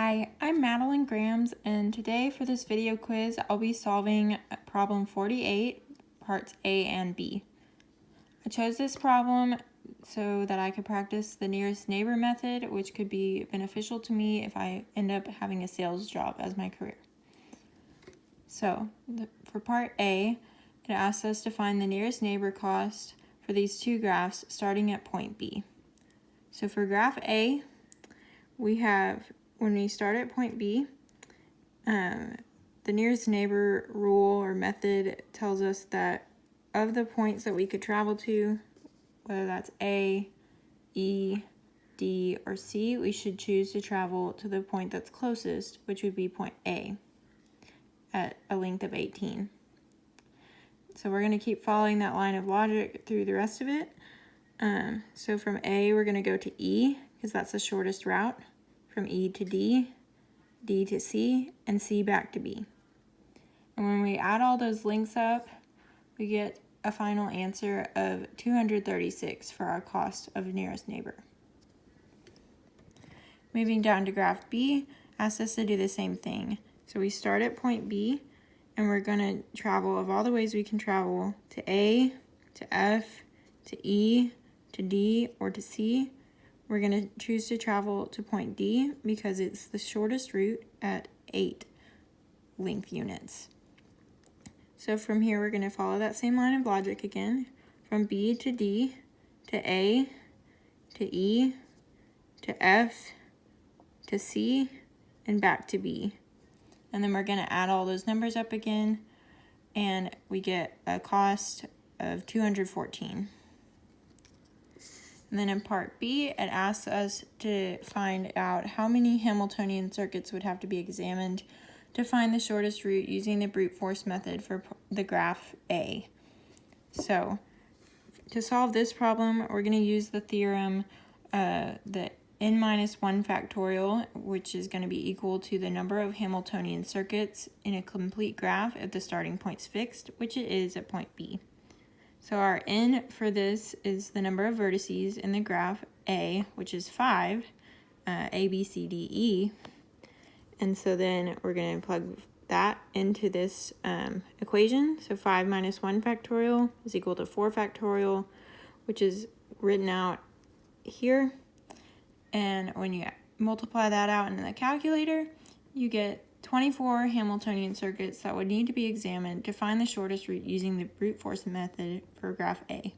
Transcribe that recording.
Hi, I'm Madilyn Grams, and today for this video quiz, I'll be solving problem 48, parts A and B. I chose this problem so that I could practice the nearest neighbor method, which could be beneficial to me if I end up having a sales job as my career. So, for part A, it asks us to find the nearest neighbor cost for these two graphs starting at point B. So for graph A, we have, when we start at point B, the nearest neighbor rule or method tells us that of the points that we could travel to, whether that's A, E, D, or C, we should choose to travel to the point that's closest, which would be point A, at a length of 18. So we're going to keep following that line of logic through the rest of it. So from A, we're going to go to E, because that's the shortest route. From E to D, D to C, and C back to B. And when we add all those links up, we get a final answer of 236 for our cost of nearest neighbor. Moving down to graph B, asks us to do the same thing. So we start at point B, and we're going to travel, of all the ways we can travel, to A, to F, to E, to D, or to C. We're going to choose to travel to point D because it's the shortest route at 8 length units. So from here, we're going to follow that same line of logic again. From B to D, to A, to E, to F, to C, and back to B. And then we're going to add all those numbers up again, and we get a cost of 214. And then in part B, it asks us to find out how many Hamiltonian circuits would have to be examined to find the shortest route using the brute force method for the graph A. So to solve this problem, we're going to use the theorem that n minus 1 factorial, which is going to be equal to the number of Hamiltonian circuits in a complete graph if the starting point's fixed, which it is at point B. So our n for this is the number of vertices in the graph A, which is 5, A, B, C, D, E. And so then we're going to plug that into this equation. So 5 minus 1 factorial is equal to 4 factorial, which is written out here. And when you multiply that out in the calculator, you get 24 Hamiltonian circuits that would need to be examined to find the shortest route using the brute force method for graph A.